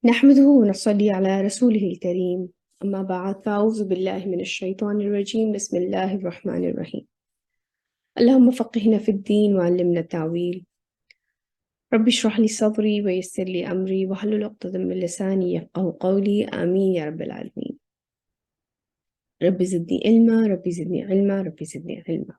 نحمده ونصلي على رسوله الكريم أما بعد فأعوذ بالله من الشيطان الرجيم بسم الله الرحمن الرحيم اللهم فقهنا في الدين وعلمنا التعويل رب اشرح لي صدري ويسر لي أمري واحلل عقدة من لساني يفقهوا قولي آمين يا رب العالمين. رب زدني علما رب زدني علما رب زدني علما.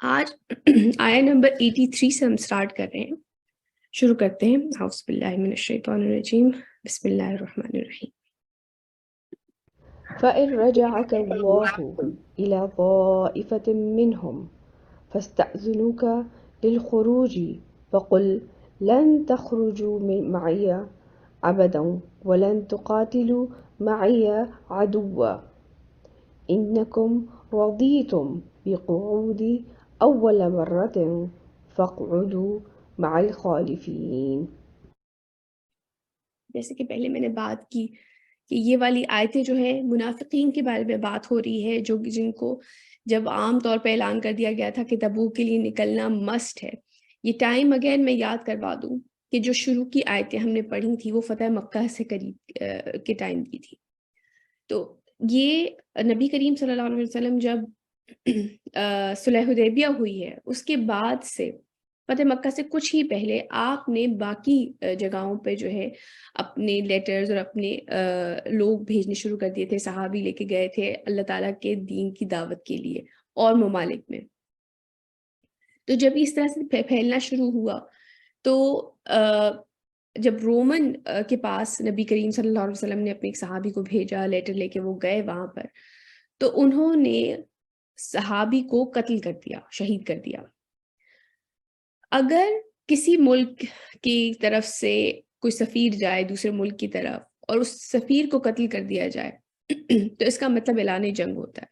آج آیا نمبر 83 سے ہم سٹارٹ کر رہے ہیں. شروع کرتے ہیں. اعوذ باللہ من الشیطان الرجیم. بسم اللہ الرحمن الرحیم. فإن رجعك الله إلى طائفة منهم فاستأذنوك للخروج فقل لن تخرجوا معي أبدا ولن تقاتلوا معي عدوا إنكم رضيتم بقعودي أول مرة فاقعدوا مع الخالفين. جیسے کہ پہلے میں نے بات کی کہ یہ والی آیتیں جو ہیں منافقین کے بارے میں بات ہو رہی ہے، جو جن کو جب عام طور پہ اعلان کر دیا گیا تھا کہ تبوک کے لیے نکلنا مسٹ ہے. یہ ٹائم اگین میں یاد کروا دوں کہ جو شروع کی آیتیں ہم نے پڑھی تھی وہ فتح مکہ سے قریب کے ٹائم کی تھی. تو یہ نبی کریم صلی اللہ علیہ وسلم جب صلح حدیبیہ ہوئی ہے اس کے بعد سے فتح مکہ سے کچھ ہی پہلے آپ نے باقی جگہوں پہ جو ہے اپنے لیٹرز اور اپنے لوگ بھیجنے شروع کر دیے تھے. صحابی لے کے گئے تھے اللہ تعالیٰ کے دین کی دعوت کے لیے اور ممالک میں. تو جب اس طرح سے پھیلنا شروع ہوا تو جب رومن کے پاس نبی کریم صلی اللہ علیہ وسلم نے اپنے ایک صحابی کو بھیجا، لیٹر لے کے وہ گئے وہاں پر، تو انہوں نے صحابی کو قتل کر دیا، شہید کر دیا. اگر کسی ملک کی طرف سے کوئی سفیر جائے دوسرے ملک کی طرف اور اس سفیر کو قتل کر دیا جائے تو اس کا مطلب اعلان جنگ ہوتا ہے.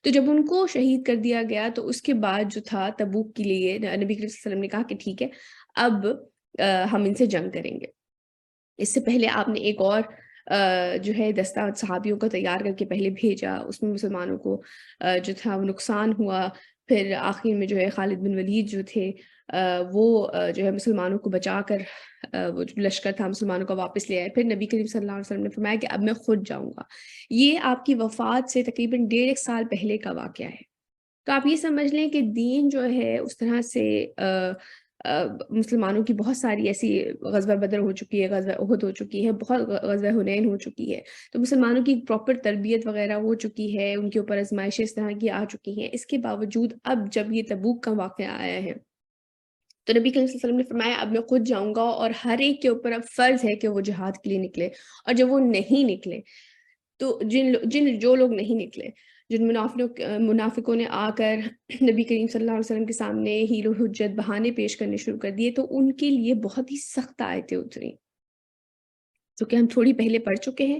تو جب ان کو شہید کر دیا گیا تو اس کے بعد جو تھا تبوک کے لیے نبی کریم صلی اللہ علیہ وسلم نے کہا کہ ٹھیک ہے اب ہم ان سے جنگ کریں گے. اس سے پہلے آپ نے ایک اور جو ہے دستہ صحابیوں کا تیار کر کے پہلے بھیجا، اس میں مسلمانوں کو جو تھا وہ نقصان ہوا. پھر آخر میں جو ہے خالد بن ولید جو تھے وہ جو ہے مسلمانوں کو بچا کر وہ جو لشکر تھا مسلمانوں کو واپس لے آئے. پھر نبی کریم صلی اللہ علیہ وسلم نے فرمایا کہ اب میں خود جاؤں گا. یہ آپ کی وفات سے تقریباً 1.5 سال پہلے کا واقعہ ہے. تو آپ یہ سمجھ لیں کہ دین جو ہے اس طرح سے مسلمانوں کی بہت ساری ایسی غزوہ بدر ہو چکی ہے، غزوہ احد ہو چکی ہے، بہت غزوہ حنین ہو چکی ہے. تو مسلمانوں کی پراپر تربیت وغیرہ ہو چکی ہے، ان کے اوپر آزمائشیں اس طرح کی آ چکی ہیں. اس کے باوجود اب جب یہ تبوک کا واقعہ آیا ہے تو نبی کریم صلی اللہ علیہ وسلم نے فرمایا اب میں خود جاؤں گا اور ہر ایک کے اوپر اب فرض ہے کہ وہ جہاد کے لیے نکلے. اور جب وہ نہیں نکلے تو جو لوگ نہیں نکلے، جن منافقوں نے آ کر نبی کریم صلی اللہ علیہ وسلم کے سامنے حیل و حجت بہانے پیش کرنے شروع کر دیے تو ان کے لیے بہت ہی سخت آیتیں اتری جو کہ ہم تھوڑی پہلے پڑھ چکے ہیں.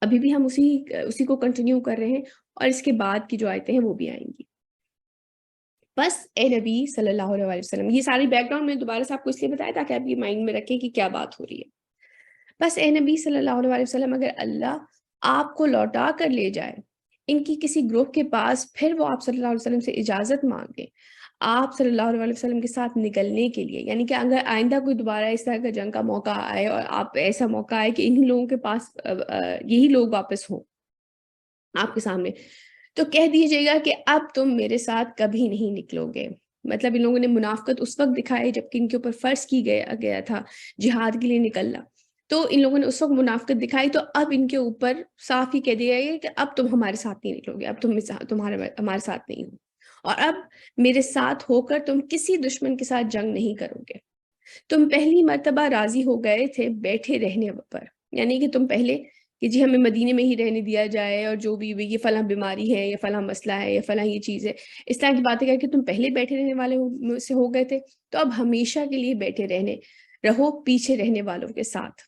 ابھی بھی ہم اسی کو کنٹینیو کر رہے ہیں اور اس کے بعد کی جو آیتیں ہیں وہ بھی آئیں گی. بس اے نبی صلی اللہ علیہ وسلم، یہ ساری بیک گراؤنڈ میں دوبارہ سے آپ کو اس لیے بتایا تاکہ آپ یہ مائنڈ میں رکھیں کہ کیا بات ہو رہی ہے. بس اے نبی صلی اللہ علیہ وسلم اگر اللہ آپ کو لوٹا کر لے جائے ان کی کسی گروہ کے پاس، پھر وہ آپ صلی اللہ علیہ وسلم سے اجازت مانگے آپ صلی اللہ علیہ وسلم کے ساتھ نکلنے کے لیے، یعنی کہ اگر آئندہ کوئی دوبارہ اس طرح کا جنگ کا موقع آئے اور آپ ایسا موقع آئے کہ انہی لوگوں کے پاس یہی لوگ واپس ہوں آپ کے سامنے، تو کہہ دیجیے گا کہ اب تم میرے ساتھ کبھی نہیں نکلو گے. مطلب ان لوگوں نے منافقت اس وقت دکھائی جبکہ ان کے اوپر فرض کی گیا تھا جہاد کے لیے نکلنا. تو ان لوگوں نے اس وقت منافقت دکھائی تو اب ان کے اوپر صاف ہی کہہ دیا گیا کہ اب تم ہمارے ساتھ نہیں نکلو گے، اب تم ہمارے ساتھ نہیں ہو اور اب میرے ساتھ ہو کر تم کسی دشمن کے ساتھ جنگ نہیں کرو گے. تم پہلی مرتبہ راضی ہو گئے تھے بیٹھے رہنے پر، یعنی کہ تم پہلے کہ جی ہمیں مدینے میں ہی رہنے دیا جائے اور جو بھی یہ فلاں بیماری ہے یا فلاں مسئلہ ہے یا فلاں یہ چیز ہے، اس طرح کی باتیں کر کے تم پہلے بیٹھے رہنے والے سے ہو گئے تھے تو اب ہمیشہ کے لیے بیٹھے رہو پیچھے رہنے والوں کے ساتھ.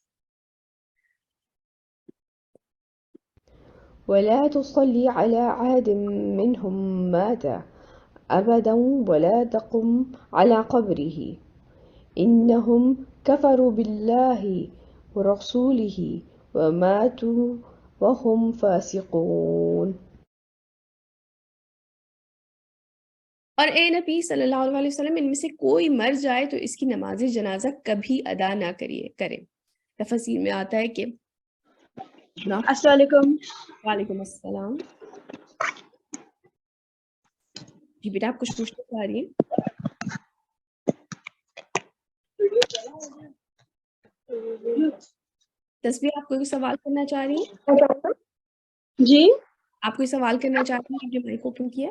ولا تصلي على عاد منهم مات أبدا ولا تقم على قبره إنهم كفروا بالله ورسوله وماتوا وهم فاسقون. اور اے نبی صلی اللہ علیہ وسلم ان میں سے کوئی مر جائے تو اس کی نماز جنازہ کبھی ادا نہ کرے. تفسیر میں آتا ہے کہ السلام علیکم. وعلیکم السلام. جی بیٹا آپ کچھ پوچھنا چاہ رہی ہیں؟ تسبیح آپ کوئی سوال کرنا چاہ رہی ہیں؟ جی آپ کوئی سوال کرنا چاہتی ہیں؟ جو مائک اوپن کیا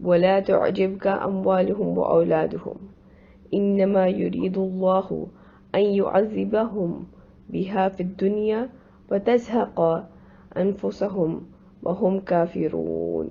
ولا تعجبك أموالهم وأولادهم إنما يريد الله أن يعذبهم بها في الدنيا وتزهق أنفسهم وهم كافرون.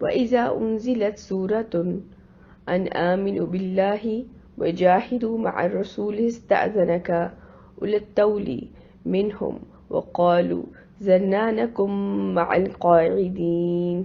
وإذا أنزلت سورة أن آمنوا بالله وجاهدوا مع الرسول استأذنك أولو الطول منهم وقالوا ذرناكم مع القاعدين.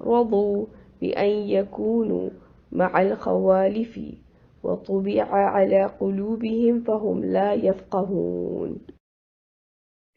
رضوا بأن يكونوا مع الخوالف وطبع على قلوبهم فهم لا يفقهون.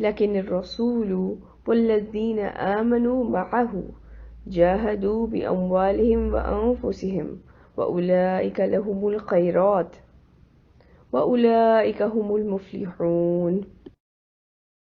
لكن الرسول والذين آمنوا معه جاهدوا بأموالهم وأنفسهم وأولئك لهم الخيرات وأولئك هم المفلحون.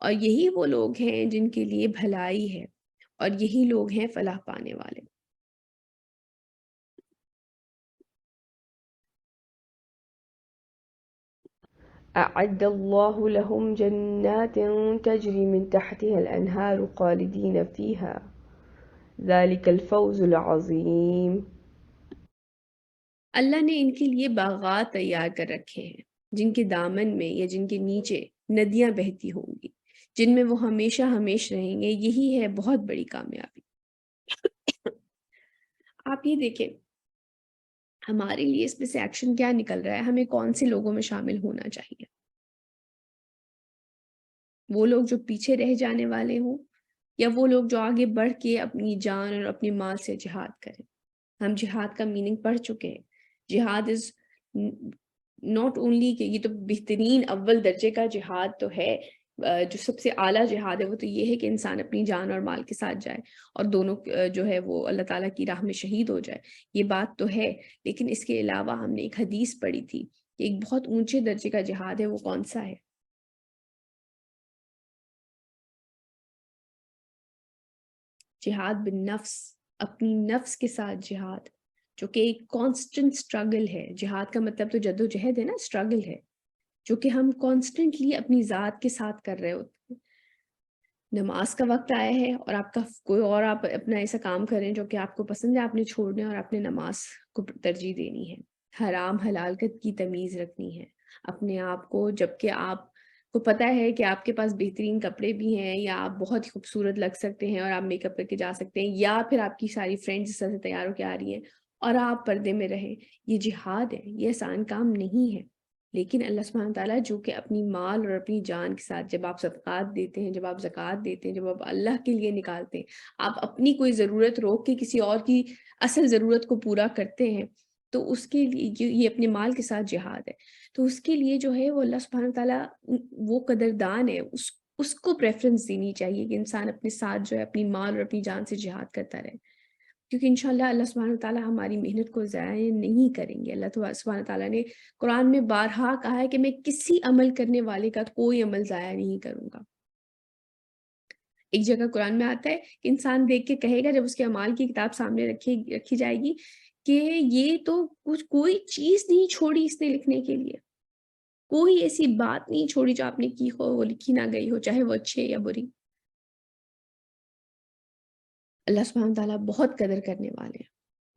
اور یہی وہ لوگ ہیں جن کے لیے بھلائی ہے، اور یہی لوگ ہیں فلاح پانے والے۔ أعد الله لهم جنات تجري من تحتها الأنهار خالدين فيها ذلك الفوز العظيم۔ اللہ نے ان کے لیے باغات تیار کر رکھے ہیں جن کے دامن میں یا جن کے نیچے ندیاں بہتی ہوں گی، جن میں وہ ہمیشہ ہمیش رہیں گے، یہی ہے بہت بڑی کامیابی۔ آپ یہ دیکھیں ہمارے لیے اس میں سے ایکشن کیا نکل رہا ہے، ہمیں کون سے لوگوں میں شامل ہونا چاہیے؟ وہ لوگ جو پیچھے رہ جانے والے ہوں، یا وہ لوگ جو آگے بڑھ کے اپنی جان اور اپنی مال سے جہاد کریں؟ ہم جہاد کا میننگ پڑھ چکے ہیں۔ جہاد از ناٹ اونلی کہ یہ تو بہترین اول درجے کا جہاد تو ہے، جو سب سے اعلیٰ جہاد ہے وہ تو یہ ہے کہ انسان اپنی جان اور مال کے ساتھ جائے اور دونوں جو ہے وہ اللہ تعالیٰ کی راہ میں شہید ہو جائے، یہ بات تو ہے۔ لیکن اس کے علاوہ ہم نے ایک حدیث پڑھی تھی کہ ایک بہت اونچے درجے کا جہاد ہے، وہ کون سا ہے؟ جہاد بالنفس، اپنی نفس کے ساتھ جہاد، جو کہ ایک کانسٹنٹ سٹرگل ہے۔ جہاد کا مطلب تو جد و جہد ہے نا، سٹرگل ہے، جو کہ ہم کانسٹنٹلی اپنی ذات کے ساتھ کر رہے ہوتے ہیں۔ نماز کا وقت آیا ہے اور آپ کا کوئی اور آپ اپنا ایسا کام کریں جو کہ آپ کو پسند ہے، آپ نے چھوڑنا ہے اور آپ نے نماز کو ترجیح دینی ہے، حرام حلال کی تمیز رکھنی ہے اپنے آپ کو، جبکہ آپ کو پتہ ہے کہ آپ کے پاس بہترین کپڑے بھی ہیں، یا آپ بہت ہی خوبصورت لگ سکتے ہیں اور آپ میک اپ کر کے جا سکتے ہیں، یا پھر آپ کی ساری فرینڈز اس طرح سے تیار ہو کے آ رہی ہیں اور آپ پردے میں رہیں۔ یہ جہاد ہے، یہ آسان کام نہیں ہے۔ لیکن اللہ سبحانہ تعالیٰ جو کہ اپنی مال اور اپنی جان کے ساتھ، جب آپ صدقات دیتے ہیں، جب آپ زکوٰۃ دیتے ہیں، جب آپ اللہ کے لیے نکالتے ہیں، آپ اپنی کوئی ضرورت روک کے کسی اور کی اصل ضرورت کو پورا کرتے ہیں، تو اس کے لیے یہ اپنے مال کے ساتھ جہاد ہے۔ تو اس کے لیے جو ہے وہ اللہ سبحانہ تعالیٰ وہ قدردان ہے، اس کو پریفرنس دینی چاہیے کہ انسان اپنے ساتھ جو ہے اپنی مال اور اپنی جان سے جہاد کرتا رہے، کیونکہ انشاءاللہ اللہ سبحانہ تعالیٰ ہماری محنت کو ضائع نہیں کریں گے۔ اللہ سبحانہ تعالیٰ نے قرآن میں بارہا کہا ہے کہ میں کسی عمل کرنے والے کا کوئی عمل ضائع نہیں کروں گا۔ ایک جگہ قرآن میں آتا ہے کہ انسان دیکھ کے کہے گا، جب اس کے اعمال کی کتاب سامنے رکھی جائے گی، کہ یہ تو کوئی چیز نہیں چھوڑی اس نے لکھنے کے لیے، کوئی ایسی بات نہیں چھوڑی جو آپ نے کی ہو وہ لکھی نہ گئی ہو، چاہے وہ اچھے یا بری۔ اللہ سبحانہ تعالیٰ بہت قدر کرنے والے ہیں،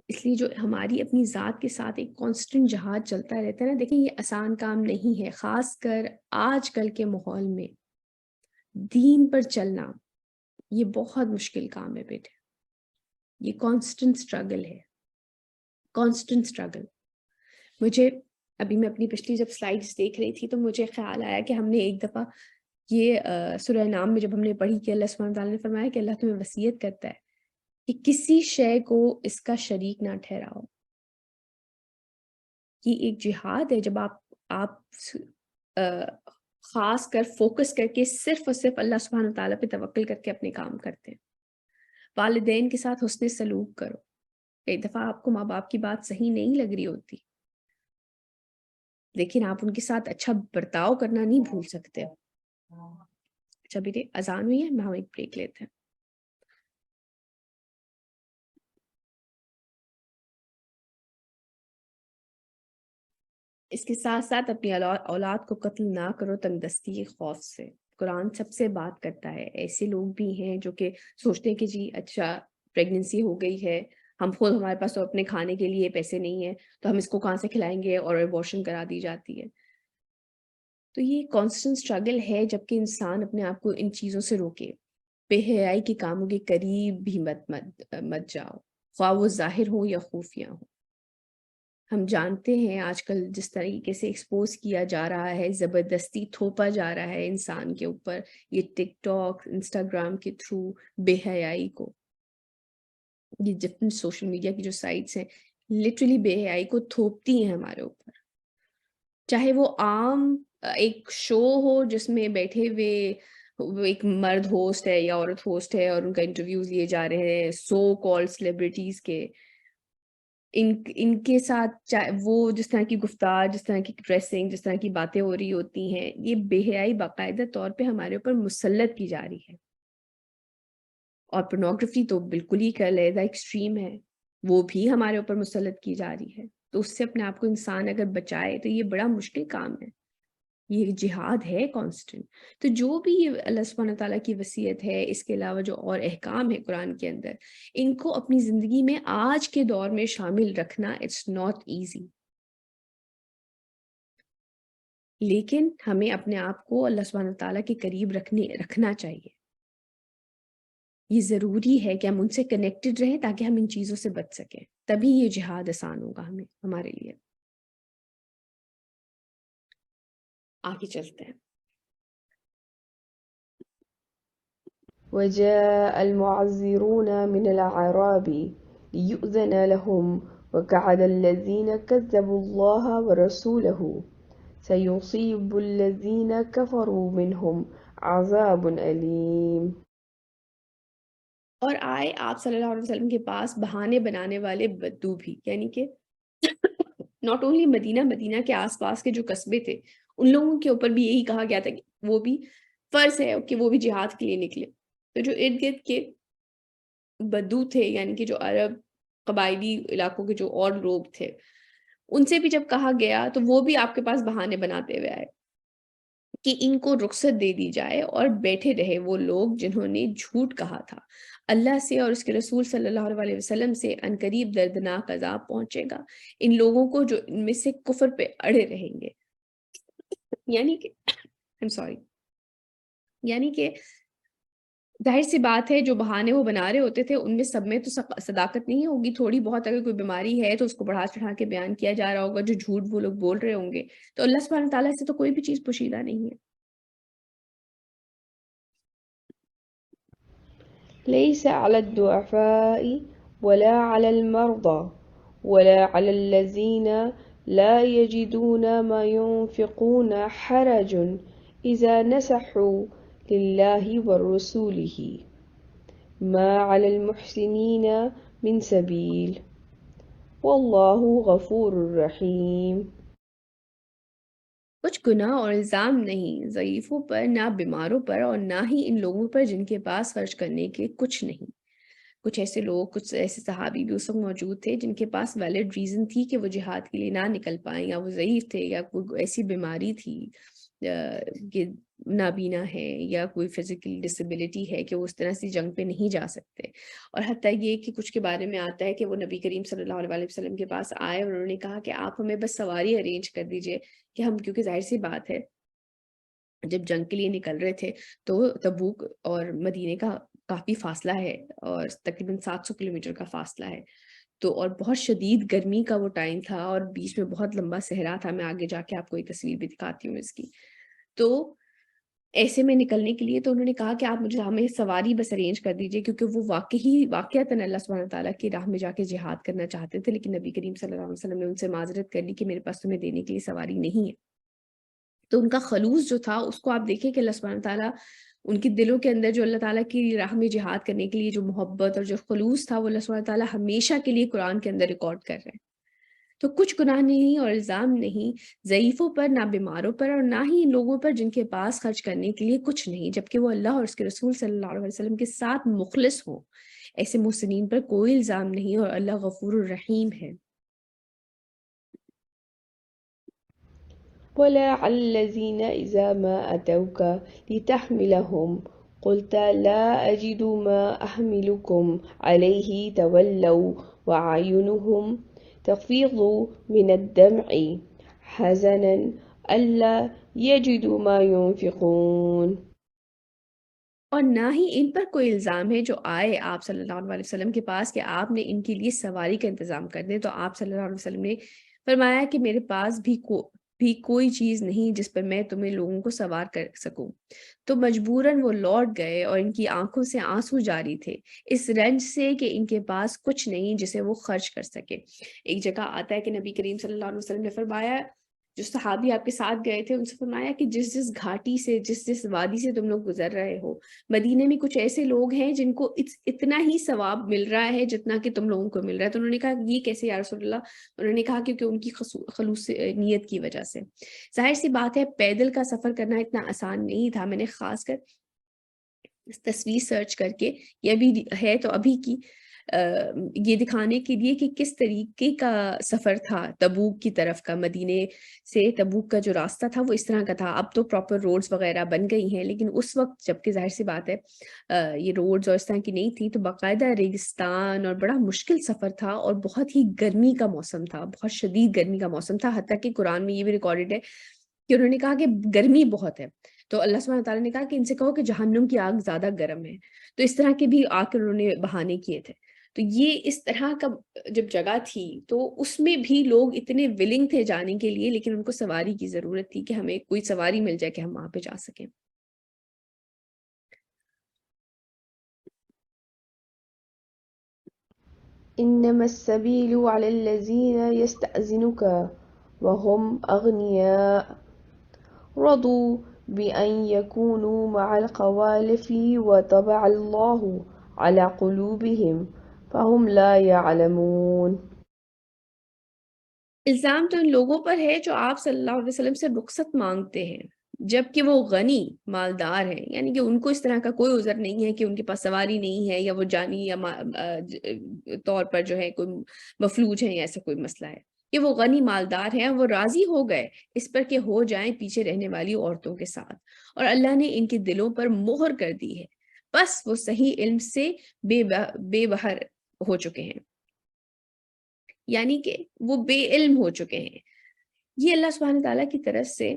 اس لیے جو ہماری اپنی ذات کے ساتھ ایک کانسٹنٹ جہاد چلتا رہتا ہے نا، دیکھیں یہ آسان کام نہیں ہے، خاص کر آج کل کے ماحول میں دین پر چلنا یہ بہت مشکل کام ہے بیٹے، یہ کانسٹنٹ سٹرگل ہے، کانسٹنٹ سٹرگل۔ مجھے ابھی میں اپنی پچھلی جب سلائیڈز دیکھ رہی تھی تو مجھے خیال آیا کہ ہم نے ایک دفعہ یہ سورہ نام میں جب ہم نے پڑھی کہ اللہ سبحانہ تعالیٰ نے فرمایا کہ اللہ تمہیں وصیت کرتا ہے کہ کسی شے کو اس کا شریک نہ ٹھہراؤ۔ یہ ایک جہاد ہے، جب آپ خاص کر فوکس کر کے صرف اور صرف اللہ سبحانہ تعالیٰ پہ توکل کر کے اپنے کام کرتے ہیں۔ والدین کے ساتھ حسن سلوک کرو، کئی دفعہ آپ کو ماں باپ کی بات صحیح نہیں لگ رہی ہوتی، لیکن آپ ان کے ساتھ اچھا برتاؤ کرنا نہیں بھول سکتے۔ اچھا بیٹے اذان ہوئی ہے، ہم ایک بریک لیتے ہیں۔ اس کے ساتھ ساتھ اپنی اولاد کو قتل نہ کرو تنگ دستی کے خوف سے۔ قرآن سب سے بات کرتا ہے، ایسے لوگ بھی ہیں جو کہ سوچتے ہیں کہ جی اچھا پریگننسی ہو گئی ہے، ہم خود ہمارے پاس تو اپنے کھانے کے لیے پیسے نہیں ہیں تو ہم اس کو کہاں سے کھلائیں گے، اور ابورشن کرا دی جاتی ہے۔ تو یہ کانسٹنٹ سٹرگل ہے، جبکہ انسان اپنے آپ کو ان چیزوں سے روکے، بے حیائی کے کاموں کے قریب بھی مت جاؤ، خواہ وہ ظاہر ہو یا خفیہ ہو۔ ہم جانتے ہیں آج کل جس طریقے سے ایکسپوز کیا جا رہا ہے، زبردستی تھوپا جا رہا ہے انسان کے اوپر، یہ ٹک ٹاک انسٹاگرام کے تھرو بے حیائی کو، یہ جتنی سوشل میڈیا کی جو سائٹس ہیں لٹرلی بے حیائی کو تھوپتی ہیں ہمارے اوپر، چاہے وہ عام ایک شو ہو جس میں بیٹھے ہوئے ایک مرد ہوسٹ ہے یا عورت ہوسٹ ہے اور ان کا انٹرویوز لیے جا رہے ہیں سو کالڈ سیلیبریٹیز کے، ان کے ساتھ وہ جس طرح کی گفتار، جس طرح کی ڈریسنگ، جس طرح کی باتیں ہو رہی ہوتی ہیں، یہ بے حیائی باقاعدہ طور پہ ہمارے اوپر مسلط کی جا رہی ہے. اور پورنوگرافی تو بالکل ہی علیحدہ ایکسٹریم ہے، وہ بھی ہمارے اوپر مسلط کی جا رہی ہے. تو اس سے اپنے آپ کو انسان اگر بچائے تو یہ بڑا مشکل کام ہے، یہ جہاد ہے کانسٹنٹ. تو جو بھی یہ اللہ سبحانہ تعالیٰ کی وصیت ہے، اس کے علاوہ جو اور احکام ہے قرآن کے اندر، ان کو اپنی زندگی میں آج کے دور میں شامل رکھنا اٹس ناٹ ایزی. لیکن ہمیں اپنے آپ کو اللہ سبحانہ تعالیٰ کے قریب رکھنا چاہیے. یہ ضروری ہے کہ ہم ان سے کنیکٹڈ رہیں تاکہ ہم ان چیزوں سے بچ سکیں، تبھی یہ جہاد آسان ہوگا ہمارے لیے. آگے چلتے ہیں. وجاء المعذرون من الأعراب ليؤذن لهم وقعد الذين كذبوا الله ورسوله سيصيب الذين كفروا منهم عذاب أليم. اور آئے آپ صلی اللہ علیہ وسلم کے پاس بہانے بنانے والے بدو بھی، یعنی کہ ناٹ اونلی مدینہ کے آس پاس کے جو قصبے تھے، ان لوگوں کے اوپر بھی یہی کہا گیا تھا کہ وہ بھی فرض ہے کہ وہ بھی جہاد کے لیے نکلے. تو جو ارد گرد کے بدو تھے، یعنی کہ جو عرب قبائلی علاقوں کے جو اور لوگ تھے، ان سے بھی جب کہا گیا تو وہ بھی آپ کے پاس بہانے بناتے ہوئے آئے کہ ان کو رخصت دے دی جائے اور بیٹھے رہے وہ لوگ جنہوں نے جھوٹ کہا تھا اللہ سے اور اس کے رسول صلی اللہ علیہ وسلم سے. عنقریب دردناک عذاب پہنچے گا ان لوگوں کو جو ان میں سے کفر پہ اڑے رہیں گے. یعنی کہ یعنی کہ ظاہر سی بات ہے جو بہانے وہ بنا رہے ہوتے تھے ان میں سب میں تو صداقت نہیں ہوگی. تھوڑی بہت اگر کوئی بیماری ہے تو اس کو بڑھا چڑھا کے بیان کیا جا رہا ہوگا، جو جھوٹ وہ لوگ بول رہے ہوں گے. تو اللہ سبحانہ تعالیٰ سے تو کوئی بھی چیز پوشیدہ نہیں ہے. ليس على الضعفاء ولا على المرضى ولا على الذين لا يجدون ما ينفقون حرج إذا نصحوا لله ورسوله ما على المحسنين من سبيل والله غفور رحيم. کچھ گناہ اور الزام نہیں ضعیفوں پر، نہ بیماروں پر، اور نہ ہی ان لوگوں پر جن کے پاس خرچ کرنے کے کچھ نہیں. کچھ ایسے لوگ، کچھ ایسے صحابی بھی اس وقت موجود تھے جن کے پاس ویلڈ ریزن تھی کہ وہ جہاد کے لیے نہ نکل پائیں، یا وہ ضعیف تھے، یا کوئی ایسی بیماری تھی کہ نابینا ہے، یا کوئی فزیکل ڈسیبلٹی ہے کہ وہ اس طرح سے جنگ پہ نہیں جا سکتے. اور حتیٰ یہ کہ کچھ کے بارے میں آتا ہے کہ وہ نبی کریم صلی اللہ علیہ وسلم کے پاس آئے اور انہوں نے کہا کہ آپ ہمیں بس سواری ارینج کر دیجئے کہ ہم، کیونکہ ظاہر سی بات ہے جب جنگ کے لیے نکل رہے تھے تو تبوک اور مدینے کا کافی فاصلہ ہے، اور تقریباً 700 کلومیٹر کا فاصلہ ہے. تو اور بہت شدید گرمی کا وہ ٹائم تھا، اور بیچ میں بہت لمبا صحرا تھا. میں آگے جا کے آپ کو ایک تصویر بھی دکھاتی ہوں اس کی. تو ایسے میں نکلنے کے لیے تو انہوں نے کہا کہ آپ ہمیں سواری بس ارینج کر دیجئے، کیونکہ وہ واقعتاً اللہ سبحانہ تعالیٰ کی راہ میں جا کے جہاد کرنا چاہتے تھے. لیکن نبی کریم صلی اللہ علیہ وسلم نے ان سے معذرت کر لی کہ میرے پاس تمہیں دینے کے لیے سواری نہیں ہے. تو ان کا خلوص جو تھا اس کو آپ دیکھیں کہ اللہ سبحانہ تعالیٰ ان کے دلوں کے اندر جو اللہ تعالیٰ کی راہ میں جہاد کرنے کے لیے جو محبت اور جو خلوص تھا، وہ اللہ سبحانہ تعالیٰ ہمیشہ کے لیے قرآن کے اندر ریکارڈ کر رہے ہیں. تو کچھ گناہ نہیں اور الزام نہیں ضعیفوں پر، نہ بیماروں پر، اور نہ ہی ان لوگوں پر جن کے پاس خرچ کرنے کے لیے کچھ نہیں، جبکہ وہ اللہ اور اس کے رسول صلی اللہ علیہ وسلم کے ساتھ مخلص ہوں. ایسے محسنین پر کوئی الزام نہیں، اور اللہ غفور الرحیم ہے. ولا على الذين إذا ما أتوك لتحملهم قلت لا أجد ما أحملكم عليه تولوا وأعينهم تفيض من الدمع حزنا ألا يجدوا ما ينفقون. اور نہ ہی ان پر کوئی الزام ہے جو آئے آپ صلی اللہ علیہ وسلم کے پاس کہ آپ نے ان کے لیے سواری کا انتظام کر دیں. تو آپ صلی اللہ علیہ وسلم نے فرمایا کہ میرے پاس بھی کوئی چیز نہیں جس پر میں تمہیں لوگوں کو سوار کر سکوں. تو مجبوراً وہ لوٹ گئے اور ان کی آنکھوں سے آنسو جاری تھے اس رنج سے کہ ان کے پاس کچھ نہیں جسے وہ خرچ کر سکے. ایک جگہ آتا ہے کہ نبی کریم صلی اللہ علیہ وسلم نے فرمایا جو صحابی آپ کے ساتھ گئے تھے ان سے فرمایا کہ جس جس گھاٹی سے جس وادی سے تم لوگ گزر رہے ہو، مدینے میں کچھ ایسے لوگ ہیں جن کو اتنا ہی ثواب مل رہا ہے جتنا کہ تم لوگوں کو مل رہا ہے. تو انہوں نے کہا یہ کیسے یا رسول اللہ؟ انہوں نے کہا کیونکہ ان کی خلوص نیت کی وجہ سے. ظاہر سی بات ہے پیدل کا سفر کرنا اتنا آسان نہیں تھا. میں نے خاص کر تصویر سرچ کر کے یہ بھی ہے تو ابھی کی یہ دکھانے کے لیے کہ کس طریقے کا سفر تھا تبوک کی طرف کا. مدینے سے تبوک کا جو راستہ تھا وہ اس طرح کا تھا. اب تو پراپر روڈز وغیرہ بن گئی ہیں، لیکن اس وقت جبکہ ظاہر سی بات ہے یہ روڈز اور اس طرح کی نہیں تھی، تو باقاعدہ ریگستان اور بڑا مشکل سفر تھا اور بہت ہی گرمی کا موسم تھا، بہت شدید گرمی کا موسم تھا. حتیٰ کہ قرآن میں یہ بھی ریکارڈڈ ہے کہ انہوں نے کہا کہ گرمی بہت ہے، تو اللہ سبحانہ تعالیٰ نے کہا کہ ان سے کہو کہ جہنم کی آگ زیادہ گرم ہے. تو اس طرح کے بھی آ کر انہوں نے بہانے کیے تھے. تو یہ اس طرح کا جب جگہ تھی تو اس میں بھی لوگ اتنے ولنگ تھے جانے کے لیے، لیکن ان کو سواری کی ضرورت تھی کہ ہمیں کوئی سواری مل جائے کہ ہم وہاں پہ جا سکیں. إنما السبيل على الذين يستأذنك وهم أغنياء رضوا بأن يكونوا مع الخوالف وطبع الله على قلوبهم فهم لا يعلمون. الزام تو ان لوگوں پر ہے جو آپ صلی اللہ علیہ وسلم سے رخصت مانگتے ہیں جبکہ وہ غنی مالدار ہیں، یعنی کہ ان کو اس طرح کا کوئی عذر نہیں ہے کہ ان کے پاس سواری نہیں ہے یا وہ جانی یا طور پر جو ہے کوئی مفلوج ہیں یا ایسا کوئی مسئلہ ہے، کہ وہ غنی مالدار ہیں. وہ راضی ہو گئے اس پر کہ ہو جائیں پیچھے رہنے والی عورتوں کے ساتھ، اور اللہ نے ان کے دلوں پر مہر کر دی ہے، بس وہ صحیح علم سے بے بہر ہو چکے ہیں، یعنی کہ وہ بے علم ہو چکے ہیں. یہ اللہ سبحانہ تعالیٰ کی طرف سے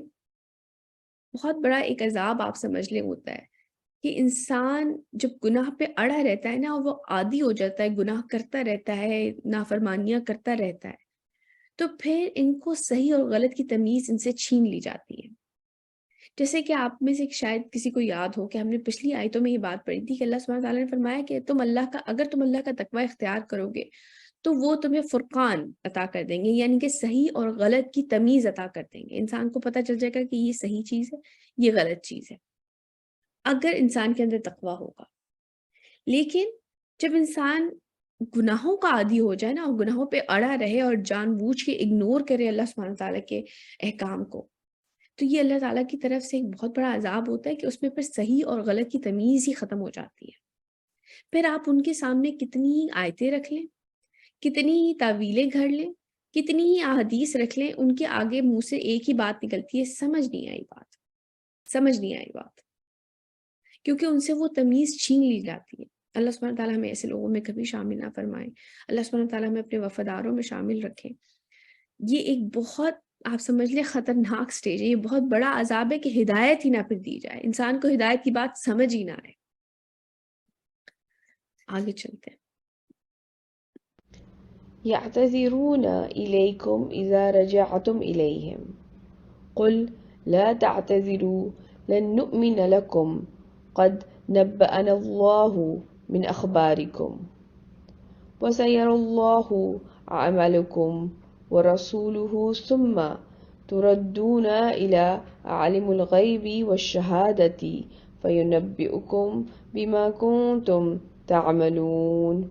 بہت بڑا ایک عذاب آپ سمجھ لیں ہوتا ہے کہ انسان جب گناہ پہ اڑا رہتا ہے نا، وہ عادی ہو جاتا ہے، گناہ کرتا رہتا ہے، نافرمانیاں کرتا رہتا ہے، تو پھر ان کو صحیح اور غلط کی تمیز ان سے چھین لی جاتی ہے. جیسے کہ آپ میں سے شاید کسی کو یاد ہو کہ ہم نے پچھلی آیتوں میں یہ بات پڑھی تھی کہ اللہ سبحانہ تعالیٰ نے فرمایا کہ اگر تم اللہ کا تقوی اختیار کرو گے تو وہ تمہیں فرقان عطا کر دیں گے، یعنی کہ صحیح اور غلط کی تمیز عطا کر دیں گے. انسان کو پتہ چل جائے گا کہ یہ صحیح چیز ہے، یہ غلط چیز ہے، اگر انسان کے اندر تقوی ہوگا. لیکن جب انسان گناہوں کا عادی ہو جائے نا اور گناہوں پہ اڑا رہے اور جان بوجھ کے اگنور کرے اللہ سبحانہ تعالیٰ کے احکام کو، تو یہ اللہ تعالیٰ کی طرف سے ایک بہت بڑا عذاب ہوتا ہے کہ اس میں پھر صحیح اور غلط کی تمیز ہی ختم ہو جاتی ہے. پھر آپ ان کے سامنے کتنی ہی آیتیں رکھ لیں، کتنی ہی تعویلیں گھڑ لیں، کتنی ہی احادیث رکھ لیں، ان کے آگے منہ سے ایک ہی بات نکلتی ہے، سمجھ نہیں آئی بات، کیونکہ ان سے وہ تمیز چھین لی جاتی ہے. اللہ سبحانہ تعالیٰ ہمیں ایسے لوگوں میں کبھی شامل نہ فرمائے. اللہ سبحانہ تعالیٰ ہمیں اپنے وفاداروں میں شامل رکھے. یہ ایک بہت آپ سمجھ لیں خطرناک سٹیج ہے، یہ بہت بڑا عذاب ہے کہ ہدایت ہی نہ پھر دی جائے، انسان کو ہدایت کی بات سمجھ ہی نہ آئے. آگے چلتے ہیں. يعتذرون إليكم إذا رجعتم إليهم قل لا تعتذروا لن نؤمن لكم قد نبأنا الله من أخباركم وسيرى الله عملكم ورسوله ثم تردون إلى عالم الغيب والشهادة فينبئكم بما كنتم تعملون.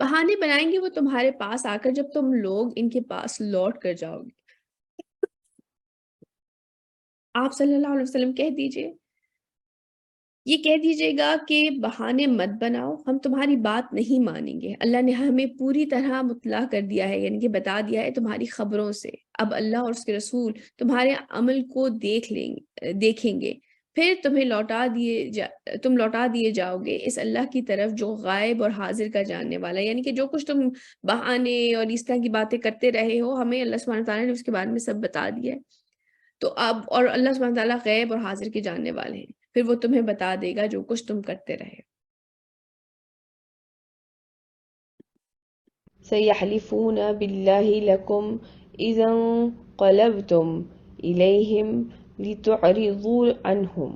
بہانے بنائیں گے وہ تمہارے پاس آ کر جب تم لوگ ان کے پاس لوٹ کر جاؤ گے. آپ صلی اللہ علیہ وسلم یہ کہہ دیجئے گا کہ بہانے مت بناؤ، ہم تمہاری بات نہیں مانیں گے. اللہ نے ہمیں پوری طرح مطلع کر دیا ہے، یعنی کہ بتا دیا ہے تمہاری خبروں سے. اب اللہ اور اس کے رسول تمہارے عمل کو دیکھیں گے، پھر تم لوٹا دیے جاؤ گے اس اللہ کی طرف جو غائب اور حاضر کا جاننے والا ہے. یعنی کہ جو کچھ تم بہانے اور اس طرح کی باتیں کرتے رہے ہو، ہمیں اللہ سبحانہ تعالیٰ نے اس کے بارے میں سب بتا دیا ہے. تو اب اور اللہ سبحانہ تعالیٰ غیب اور حاضر کے جاننے والے ہیں، پھر وہ تمہیں بتا دے گا جو کچھ تم کرتے رہے. سيحلفون بالله لكم إذا انقلبتم إليهم لتعرضوا عنهم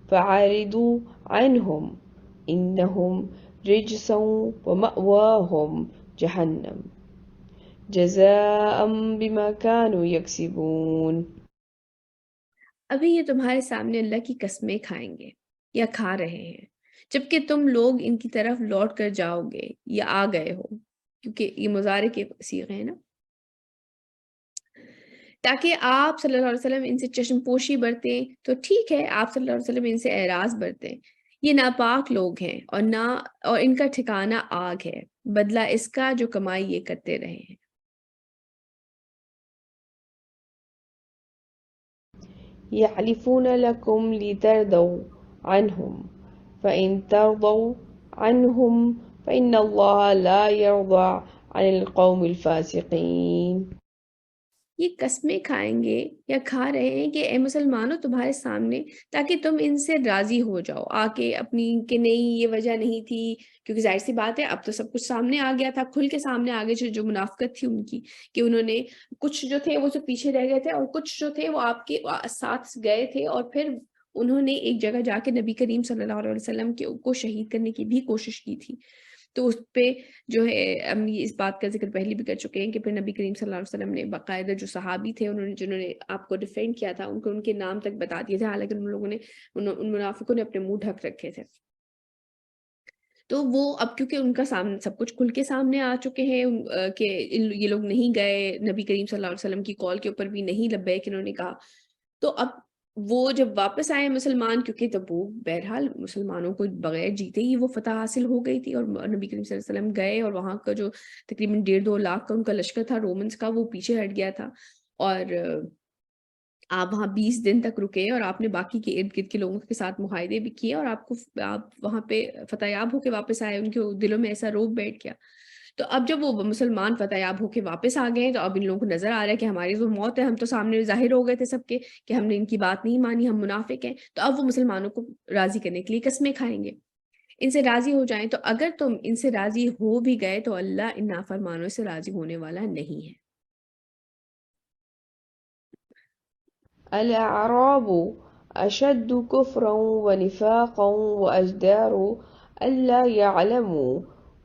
فعارضوا عنهم إنهم رجس ومأواهم جهنم جزاء بما كانوا يكسبون. ابھی یہ تمہارے سامنے اللہ کی قسمیں کھائیں گے یا کھا رہے ہیں جبکہ تم لوگ ان کی طرف لوٹ کر جاؤ گے یا آ گئے ہو، کیونکہ یہ مضارع کے صیغے ہیں نا، تاکہ آپ صلی اللہ علیہ وسلم ان سے چشم پوشی برتیں تو ٹھیک ہے، آپ صلی اللہ علیہ وسلم ان سے اعراض برتیں. یہ ناپاک لوگ ہیں اور ان کا ٹھکانہ آگ ہے، بدلہ اس کا جو کمائی یہ کرتے رہے ہیں. يحلفون لكم لترضوا عنهم فإن ترضوا عنهم فإن الله لا يرضى عن القوم الفاسقين. یہ قسمیں کھائیں گے یا کھا رہے ہیں کہ اے مسلمانوں تمہارے سامنے، تاکہ تم ان سے راضی ہو جاؤ آ کے اپنی، کہ نہیں یہ وجہ نہیں تھی، کیونکہ ظاہر سی بات ہے اب تو سب کچھ سامنے آ گیا تھا، کھل کے سامنے آ گئے جو منافقت تھی ان کی، کہ انہوں نے کچھ جو تھے وہ تو پیچھے رہ گئے تھے اور کچھ جو تھے وہ آپ کے ساتھ گئے تھے، اور پھر انہوں نے ایک جگہ جا کے نبی کریم صلی اللہ علیہ وسلم کو شہید کرنے کی بھی کوشش کی تھی. تو اس پہ جو ہے ہم اس بات کا ذکر پہلے بھی کر چکے ہیں کہ پھر نبی کریم صلی اللہ علیہ وسلم نے باقاعدہ جو صحابی تھے جنہوں نے آپ کو ڈیفینڈ کیا تھا ان کو ان کے نام تک بتا دیے تھے، حالانکہ ان لوگوں نے ان منافقوں نے اپنے منہ ڈھک رکھے تھے. تو وہ اب کیونکہ ان کا سامنے سب کچھ کھل کے سامنے آ چکے ہیں کہ یہ لوگ نہیں گئے نبی کریم صلی اللہ علیہ وسلم کی کال کے اوپر بھی نہیں لبیک انہوں نے کہا، تو اب وہ جب واپس آئے مسلمان، کیونکہ تب وہ بہرحال مسلمانوں کو بغیر جیتے ہی وہ فتح حاصل ہو گئی تھی، اور نبی کریم صلی اللہ علیہ وسلم گئے اور وہاں کا جو تقریباً 1.5-2 لاکھ کا ان کا لشکر تھا رومنس کا، وہ پیچھے ہٹ گیا تھا. اور آپ وہاں 20 دن تک رکے اور آپ نے باقی کے ارد گرد کے لوگوں کے ساتھ معاہدے بھی کیے، اور آپ وہاں پہ فتح یاب ہو کے واپس آئے، ان کے دلوں میں ایسا روب بیٹھ گیا. تو اب جب وہ مسلمان فتح یاب ہو کے واپس آ گئے تو اب ان لوگوں کو نظر آ رہا ہے کہ ہماری تو موت ہے، ہم تو سامنے ظاہر ہو گئے تھے سب کے کہ ہم نے ان کی بات نہیں مانی، ہم منافق ہیں. تو اب وہ مسلمانوں کو راضی کرنے کے لیے قسمیں کھائیں گے، ان سے راضی ہو جائیں. تو اگر تم ان سے راضی ہو بھی گئے تو اللہ ان نافرمانوں سے راضی ہونے والا نہیں ہے. الأعراب أشد كفرا ونفاقا وأجدار ألا يعلموا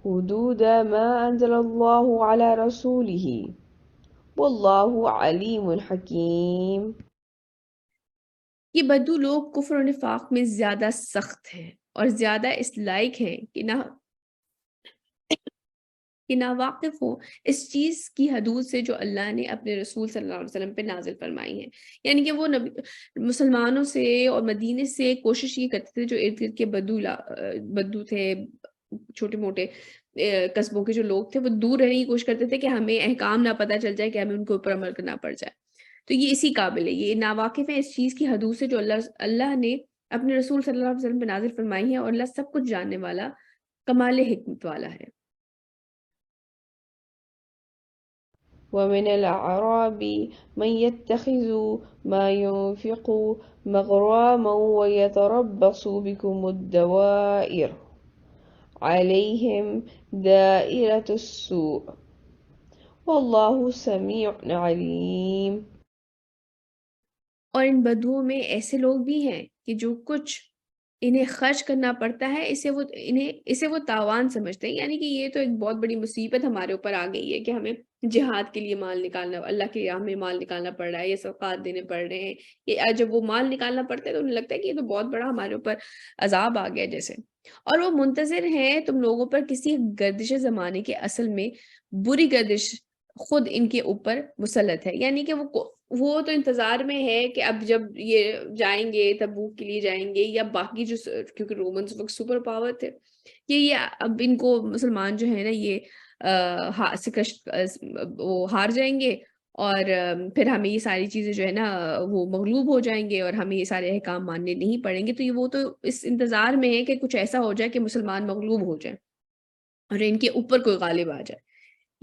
حدود ما أنزل الله على رسوله والله عليم حكيم. یہ بدو لوگ کفر و نفاق میں زیادہ سخت ہیں اور زیادہ اس لائق ہیں کہ نہ واقف ہو اس چیز کی حدود سے جو اللہ نے اپنے رسول صلی اللہ علیہ وسلم پہ نازل فرمائی ہیں. یعنی کہ وہ مسلمانوں سے اور مدینے سے کوشش یہ کرتے تھے، جو ارد گرد کے بدو تھے، چھوٹے موٹے قصبوں کے جو لوگ تھے، وہ دور رہنے کی کوشش کرتے تھے کہ ہمیں احکام نہ پتہ چل جائے، کہ ہمیں ان کے اوپر عمل کرنا پڑ جائے. تو یہ اسی قابل ہے، یہ ناواقف ہیں اس چیز کی حدود سے جو اللہ نے اپنے رسول صلی اللہ علیہ وسلم پہ نازل فرمائی ہے، اور اللہ سب کچھ جاننے والا، کمال حکمت والا ہے. ومن الأعراب من يتخذ ما ينفق مغراما ويتربص بكم الدوائر عليهم دائرة السوء والله سميع عليم. اور ان بدوؤں میں ایسے لوگ بھی ہیں کہ جو کچھ انہیں خرچ کرنا پڑتا ہے اسے وہ تاوان سمجھتے ہیں. یعنی کہ یہ تو ایک بہت بڑی مصیبت ہمارے اوپر آ گئی ہے کہ ہمیں جہاد کے لیے مال نکالنا، اللہ کے راہ میں مال نکالنا پڑ رہا ہے، یہ صدقات دینے پڑ رہے ہیں. یہ جب وہ مال نکالنا پڑتا ہے تو انہیں لگتا ہے کہ یہ تو بہت بڑا ہمارے اوپر عذاب آ گیا جیسے. اور وہ منتظر ہیں تم لوگوں پر کسی گردش زمانے کے، اصل میں بری گردش خود ان کے اوپر مسلط ہے. یعنی کہ وہ تو انتظار میں ہے کہ اب جب یہ جائیں گے تبوک کے لیے جائیں گے، یا باقی جو، کیونکہ رومنز وقت سپر پاور تھے، کہ یہ اب ان کو مسلمان جو ہے نا یہ وہ ہار جائیں گے، اور پھر ہمیں یہ ساری چیزیں جو ہے نا وہ مغلوب ہو جائیں گے اور ہمیں یہ سارے احکام ماننے نہیں پڑیں گے. تو وہ تو اس انتظار میں ہے کہ کچھ ایسا ہو جائے کہ مسلمان مغلوب ہو جائیں اور ان کے اوپر کوئی غالب آ جائے.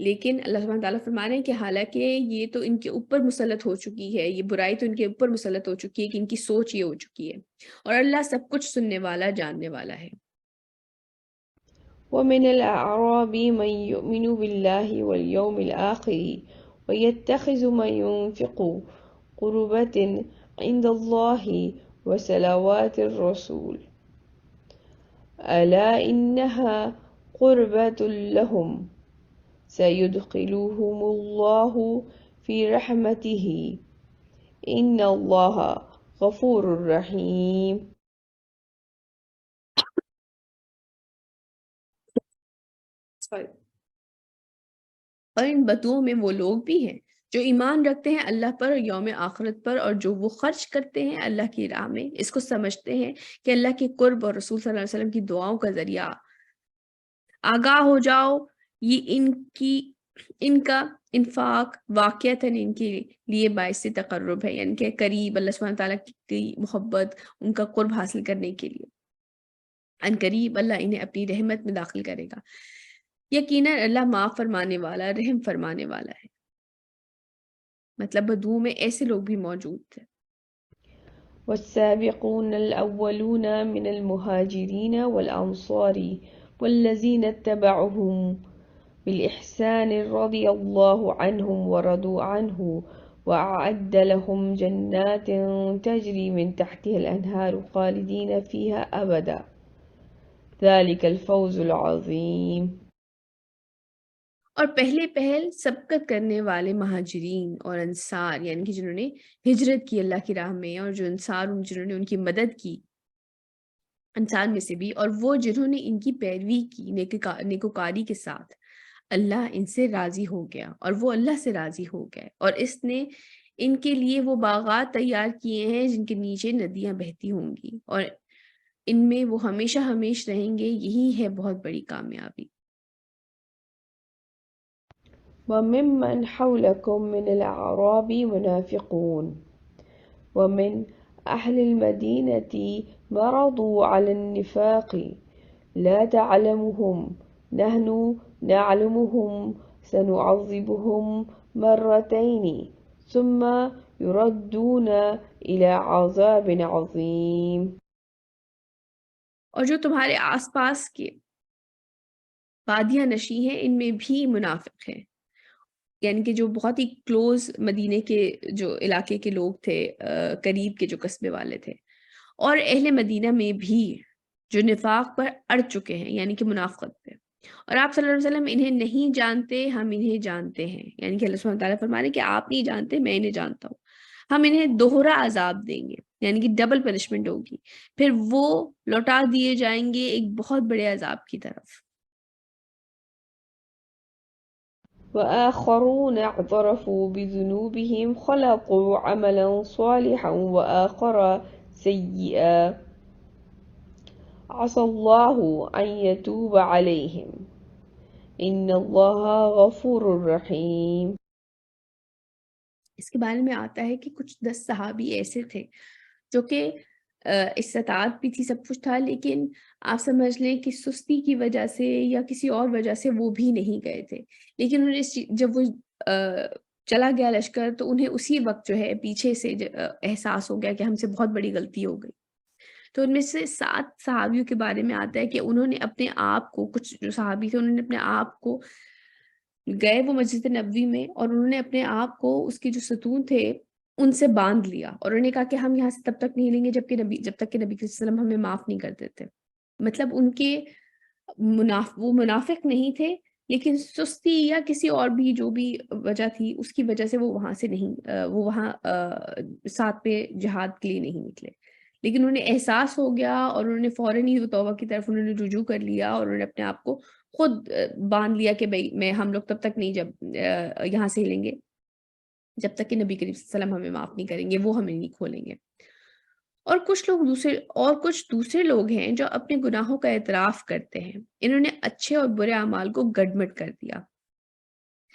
لیکن اللہ سبحانہ تعالیٰ فرما رہے ہیں کہ حالانکہ یہ تو ان کے اوپر مسلط ہو چکی ہے، یہ برائی تو ان کے اوپر مسلط ہو چکی ہے کہ ان کی سوچ یہ ہو چکی ہے، اور اللہ سب کچھ سننے والا، جاننے والا ہے. ومن الأعراب من يؤمن بالله واليوم الآخر ويتخذ ما ينفق قربة عند الله وصلوات الرسول ألا إنها قربة لهم سيدخلهم الله في رحمته إن الله غفور رحيم. Sorry. اور ان بدوؤں میں وہ لوگ بھی ہیں جو ایمان رکھتے ہیں اللہ پر اور یوم آخرت پر، اور جو وہ خرچ کرتے ہیں اللہ کی راہ میں، اس کو سمجھتے ہیں کہ اللہ کے قرب اور رسول صلی اللہ علیہ وسلم کی دعاؤں کا ذریعہ آگاہ ہو جاؤ. یہ ان کا انفاق واقعتاً ان کے لیے باعث تقرب ہے، یعنی کہ قریب اللہ سبحانہ تعالیٰ کی محبت، ان کا قرب حاصل کرنے کے لیے ان قریب اللہ انہیں اپنی رحمت میں داخل کرے گا. یقیناً اللہ معاف فرمانے والا، رحم فرمانے والا ہے. مطلب بدوؤں میں ایسے لوگ بھی موجود تھے. والسابقون الأولون من المهاجرين والأنصار والذين اتبعوهم بالإحسان رضي الله عنهم ورضوا عنه وأعد لهم جنات تجري من تحتها الأنهار خالدين فيها أبدا ذلك الفوز العظيم. اور پہل سبقت کرنے والے مہاجرین اور انصار، یعنی کہ جنہوں نے ہجرت کی اللہ کی راہ میں، اور جو انصار جنہوں نے ان کی مدد کی انصار میں سے بھی، اور وہ جنہوں نے ان کی پیروی کی نیکوکاری کے ساتھ، اللہ ان سے راضی ہو گیا اور وہ اللہ سے راضی ہو گئے، اور اس نے ان کے لیے وہ باغات تیار کیے ہیں جن کے نیچے ندیاں بہتی ہوں گی، اور ان میں وہ ہمیشہ ہمیش رہیں گے. یہی ہے بہت بڑی کامیابی. وممن حولكم من الأعراب منافقون ومن أهل المدينة مرضوا على النفاق لا تعلمهم نحن نعلمهم سنعذبهم مرتين ثم يردون إلى عذاب عظيم. اور جو تمہارے آس پاس کے وادیاں نشی ہیں ان میں بھی منافق ہیں، یعنی کہ جو بہت ہی کلوز مدینے کے جو علاقے کے لوگ تھے، قریب کے جو قصبے والے تھے، اور اہل مدینہ میں بھی جو نفاق پر اڑ چکے ہیں، یعنی کہ منافقت پہ. اور آپ صلی اللہ علیہ وسلم انہیں نہیں جانتے، ہم انہیں جانتے ہیں. یعنی کہ اللہ سبحانہ تعالیٰ فرما رہے ہیں کہ آپ نہیں جانتے، میں انہیں جانتا ہوں. ہم انہیں دوہرا عذاب دیں گے، یعنی کہ ڈبل پنشمنٹ ہوگی، پھر وہ لوٹا دیے جائیں گے ایک بہت بڑے عذاب کی طرف. وآخرون اعترفوا بذنوبهم خلقوا عملا صالحا وآخر سيئا عسى الله أن يتوب عليهم إن الله غفور رحيم. اس کے بارے میں آتا ہے کہ کچھ 10 صحابی ایسے تھے جو کہ استطاعت بھی تھی، سب کچھ تھا، لیکن آپ سمجھ لیں کہ سستی کی وجہ سے یا کسی اور وجہ سے وہ بھی نہیں گئے تھے. لیکن انہوں نے جب وہ چلا گیا لشکر تو انہیں اسی وقت جو ہے پیچھے سے احساس ہو گیا کہ ہم سے بہت بڑی غلطی ہو گئی. تو ان میں سے 7 صحابیوں کے بارے میں آتا ہے کہ انہوں نے اپنے آپ کو، کچھ جو صحابی تھے انہوں نے اپنے آپ کو، گئے وہ مسجد نبوی میں اور انہوں نے اپنے آپ کو اس کے جو ستون تھے ان سے باندھ لیا، اور انہوں نے کہا کہ ہم یہاں سے تب تک نہیں لیں گے جب تک کہ نبی صلی اللہ علیہ وسلم ہمیں معاف نہیں کر دیتے. مطلب ان کے وہ منافق نہیں تھے، لیکن سستی یا کسی اور بھی جو بھی وجہ تھی اس کی وجہ سے وہ وہاں سے نہیں، وہ وہاں ساتھ میں جہاد کے لیے نہیں نکلے. لیکن انہوں نے احساس ہو گیا اور انہوں نے فوراً ہی توبہ کی طرف انہوں نے رجوع کر لیا، اور انہوں نے اپنے آپ کو خود باندھ لیا کہ بھئی ہم لوگ تب تک نہیں جب یہاں سے ہلیں گے جب تک کہ نبی کریم صلی اللہ علیہ وسلم ہمیں معاف نہیں کریں گے، وہ ہمیں نہیں کھولیں گے. اور کچھ دوسرے لوگ ہیں جو اپنے گناہوں کا اعتراف کرتے ہیں، انہوں نے اچھے اور برے اعمال کو گڈمٹ کر دیا.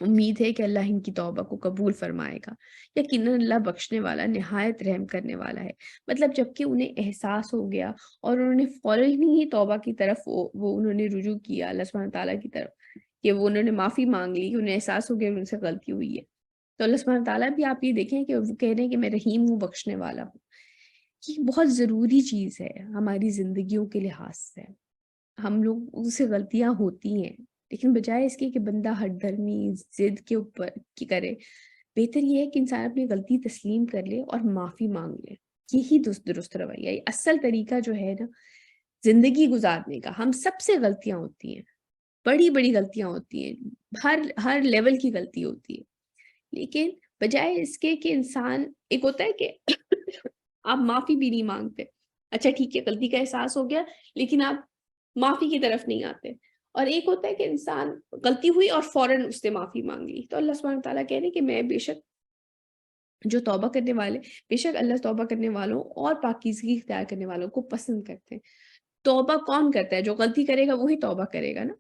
امید ہے کہ اللہ ان کی توبہ کو قبول فرمائے گا. یقیناً اللہ بخشنے والا، نہایت رحم کرنے والا ہے. مطلب جب کہ انہیں احساس ہو گیا اور انہوں نے فوراً ہی توبہ کی طرف وہ انہوں نے رجوع کیا اللہ سبحانہ تعالیٰ کی طرف، کہ وہ انہوں نے معافی مانگ لی، کہ انہیں احساس ہو گیا ان سے غلطی ہوئی ہے. تو اللہ سبحانہ تعالیٰ بھی، آپ یہ دیکھیں کہ وہ کہہ رہے ہیں کہ میں رحیم ہوں، بخشنے والا ہوں. یہ بہت ضروری چیز ہے ہماری زندگیوں کے لحاظ سے. ہم لوگ ان سے غلطیاں ہوتی ہیں، لیکن بجائے اس کے کہ بندہ ہٹ درمی ضد کے اوپر کی کرے، بہتر یہ ہے کہ انسان اپنی غلطی تسلیم کر لے اور معافی مانگ لے. یہی درست رویہ، یہ اصل طریقہ جو ہے نا زندگی گزارنے کا. ہم سب سے غلطیاں ہوتی ہیں، بڑی بڑی غلطیاں ہوتی ہیں، ہر لیول کی غلطی ہوتی ہے، لیکن بجائے اس کے کہ انسان، ایک ہوتا ہے کہ آپ معافی بھی نہیں مانگتے، اچھا ٹھیک ہے غلطی کا احساس ہو گیا لیکن آپ معافی کی طرف نہیں آتے، اور ایک ہوتا ہے کہ انسان غلطی ہوئی اور فوراً اس نے معافی مانگ لی. تو اللہ سبحانہ تعالیٰ کہہ رہے ہیں کہ میں بے شک جو توبہ کرنے والے، بے شک اللہ توبہ کرنے والوں اور پاکیزگی اختیار کرنے والوں کو پسند کرتے ہیں. توبہ کون کرتا ہے؟ جو غلطی کرے گا وہی توبہ کرے گا نا.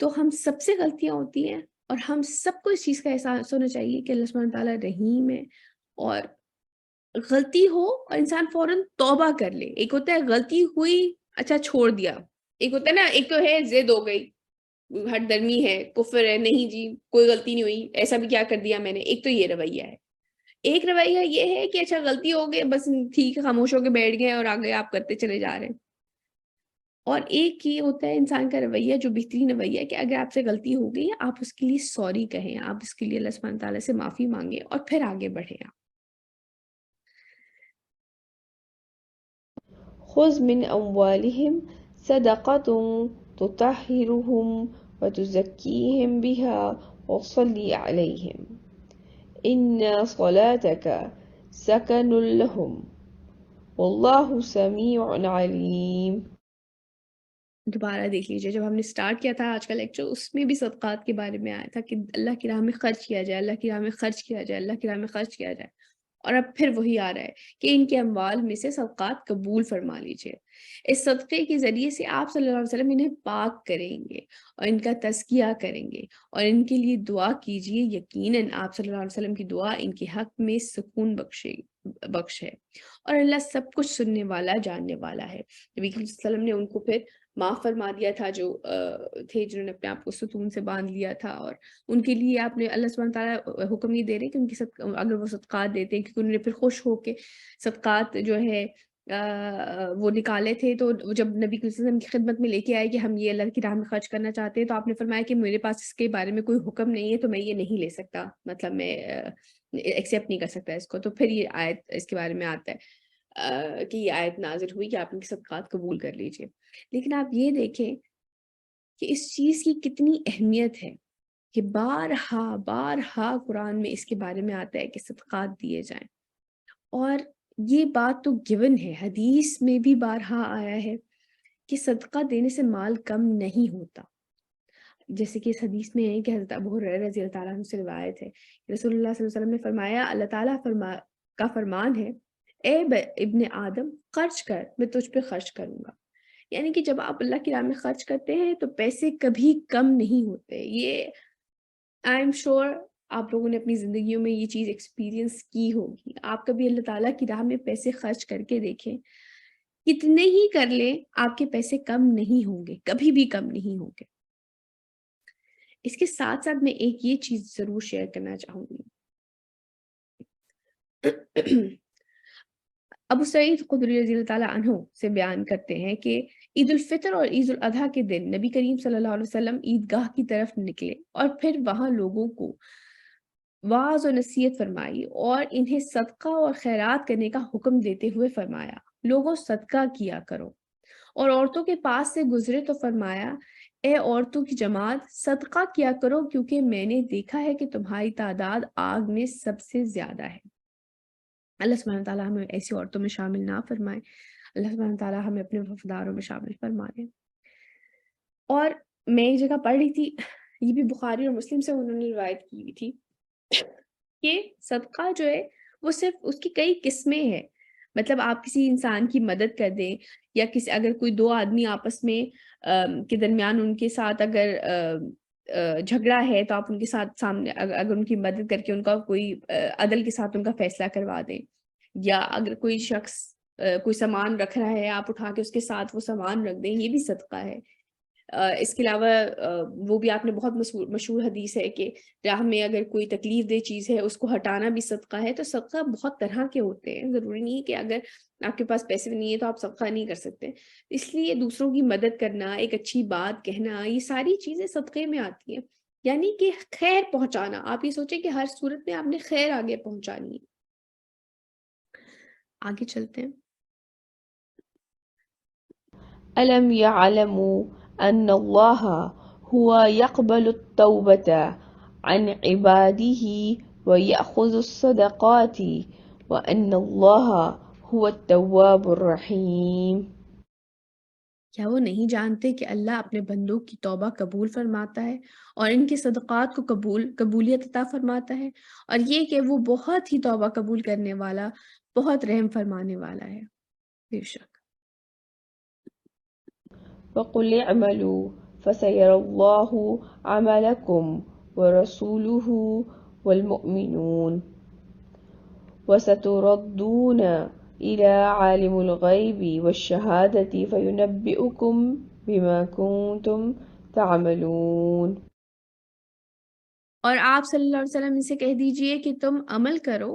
تو ہم سب سے غلطیاں ہوتی ہیں اور ہم سب کو اس چیز کا احساس ہونا چاہیے کہ اللہ سبحانہ تعالیٰ رحیم ہے، اور غلطی ہو اور انسان فوراً توبہ کر لے. ایک ہوتا ہے غلطی ہوئی اچھا چھوڑ دیا، ایک ہوتا ہے نا، ایک تو ہے ضد ہو گئی، ہٹ درمی ہے، کفر ہے، نہیں جی کوئی غلطی نہیں ہوئی، ایسا بھی کیا کر دیا میں نے. ایک تو یہ رویہ ہے. ایک رویہ یہ ہے کہ اچھا غلطی ہو گئی بس ٹھیک ہے، خاموش ہو کے بیٹھ گئے اور آگے آپ کرتے چلے جا رہے ہیں. اور ایک یہ ہوتا ہے انسان کا رویہ جو بہترین رویہ ہے کہ اگر آپ سے غلطی ہو گئی آپ اس کے لیے سوری کہیں، آپ اس کے لیے اللہ سبحانہ تعالیٰ سے معافی مانگیں اور پھر آگے بڑھیں آپ. خذ من أموالهم صدقة تطهرهم وتزكيهم بها وصل عليهم إن صلاتك سكن لهم والله سميع عليم. دوبارہ دیکھ لیجیے، جب ہم نے سٹارٹ کیا تھا آج کا لیکچر اس میں بھی صدقات کے بارے میں آیا تھا کہ اللہ کی راہ میں خرچ کیا جائے، اللہ کی راہ میں خرچ کیا جائے، اللہ کی راہ میں خرچ کیا جائے. اور اب پھر وہی آ رہا ہے کہ ان کے اموال میں سے صدقات قبول فرما لیجیے. اس صدقے کے ذریعے سے آپ صلی اللہ علیہ وسلم انہیں پاک کریں گے اور ان کا تزکیہ کریں گے اور ان کے لیے دعا کیجیے. یقیناً آپ صلی اللہ علیہ وسلم کی دعا ان کے حق میں سکون بخش ہے اور اللہ سب کچھ سننے والا جاننے والا ہے. نبی صلی اللہ علیہ وسلم نے ان کو پھر معاف فرما دیا تھا جو تھے جنہوں نے اپنے آپ کو ستون سے باندھ لیا تھا، اور ان کے لیے آپ نے اللہ سبحانہ تعالیٰ حکم نہیں دے رہے کہ ان کی اگر وہ صدقات دیتے ہیں کیونکہ انہوں نے پھر خوش ہو کے صدقات جو ہے وہ نکالے تھے. تو جب نبی صلی اللہ علیہ وسلم کی خدمت میں لے کے آئے کہ ہم یہ اللہ کی راہ میں خرچ کرنا چاہتے ہیں تو آپ نے فرمایا کہ میرے پاس اس کے بارے میں کوئی حکم نہیں ہے تو میں یہ نہیں لے سکتا، مطلب میں ایکسیپٹ نہیں کر سکتا اس کو. تو پھر یہ آیت اس کے بارے میں آتا ہے کہ یہ آیت نازل ہوئی کہ آپ ان کی صدقات قبول کر لیجئے. لیکن آپ یہ دیکھیں کہ اس چیز کی کتنی اہمیت ہے کہ بارہا قرآن میں اس کے بارے میں آتا ہے کہ صدقات دیے جائیں. اور یہ بات تو گیون ہے، حدیث میں بھی بارہا آیا ہے کہ صدقہ دینے سے مال کم نہیں ہوتا. جیسے کہ اس حدیث میں ہے کہ حضرت ابو ہریرہ رضی اللہ تعالیٰ عنہ سے روایت ہے کہ رسول اللہ صلی اللہ علیہ وسلم نے فرمایا، اللہ تعالیٰ کا فرمان ہے، اے ابن آدم خرچ کر میں تجھ پہ خرچ کروں گا. یعنی کہ جب آپ اللہ کی راہ میں خرچ کرتے ہیں تو پیسے کبھی کم نہیں ہوتے. یہ آئی ایم شیور آپ لوگوں نے اپنی زندگیوں میں یہ چیز ایکسپیرینس کی ہوگی. آپ کبھی اللہ تعالیٰ کی راہ میں پیسے خرچ کر کے دیکھیں، کتنے ہی کر لیں آپ کے پیسے کم نہیں ہوں گے، کبھی بھی کم نہیں ہوں گے. اس کے ساتھ ساتھ میں ایک یہ چیز ضرور شیئر کرنا چاہوں گی. ابو سعید خدری رضی اللہ تعالیٰ عنہ سے بیان کرتے ہیں کہ عید الفطر اور عید الاضحیٰ کے دن نبی کریم صلی اللہ علیہ وسلم عیدگاہ کی طرف نکلے اور پھر وہاں لوگوں کو واعظ و نصیحت فرمائی اور انہیں صدقہ اور خیرات کرنے کا حکم دیتے ہوئے فرمایا، لوگوں صدقہ کیا کرو. اور عورتوں کے پاس سے گزرے تو فرمایا، اے عورتوں کی جماعت صدقہ کیا کرو کیونکہ میں نے دیکھا ہے کہ تمہاری تعداد آگ میں سب سے زیادہ ہے. اللہ سبحانہ تعالیٰ ہمیں ایسی عورتوں میں شامل نہ فرمائے، اللہ سبحانہ تعالیٰ ہمیں اپنے وفاداروں میں شامل فرمائے. اور میں ایک جگہ پڑھ رہی تھی، یہ بھی بخاری اور مسلم سے انہوں نے روایت کی ہوئی تھی کہ صدقہ جو ہے وہ صرف اس کی کئی قسمیں ہیں. مطلب آپ کسی انسان کی مدد کر دیں یا اگر کوئی دو آدمی آپس میں کے درمیان ان کے ساتھ اگر جھگڑا ہے تو آپ ان کے ساتھ سامنے اگر ان کی مدد کر کے ان کا کوئی عدل کے ساتھ ان کا فیصلہ کروا دیں، یا اگر کوئی شخص کوئی سامان رکھ رہا ہے آپ اٹھا کے اس کے ساتھ وہ سامان رکھ دیں، یہ بھی صدقہ ہے. اس کے علاوہ وہ بھی آپ نے بہت مشہور حدیث ہے کہ راہ میں اگر کوئی تکلیف دہ چیز ہے اس کو ہٹانا بھی صدقہ ہے. تو صدقہ بہت طرح کے ہوتے ہیں، ضروری نہیں کہ اگر آپ کے پاس پیسے نہیں ہیں تو آپ صدقہ نہیں کر سکتے. اس لیے دوسروں کی مدد کرنا، ایک اچھی بات کہنا، یہ ساری چیزیں صدقے میں آتی ہیں. یعنی کہ خیر پہنچانا، آپ یہ سوچیں کہ ہر صورت میں آپ نے خیر آگے پہنچانی ہے. آگے چلتے ہیں. ألم يعلموا أن الله هو يقبل التوبة عن عباده ويأخذ الصدقات وأن الله هو التواب الرحيم. کیا وہ نہیں جانتے کہ اللہ اپنے بندوں کی توبہ قبول فرماتا ہے اور ان کے صدقات کو قبولیت عطا فرماتا ہے، اور یہ کہ وہ بہت ہی توبہ قبول کرنے والا، بہت رحم فرمانے والا ہے. بے شک. وقل اعملوا فسيرى الله عملكم ورسوله والمؤمنون وستردون إلى عالم الغيب والشهادة فينبئكم بما كنتم تعملون. اور آپ صلی اللہ علیہ وسلم ان سے کہہ دیجئے کہ تم عمل کرو،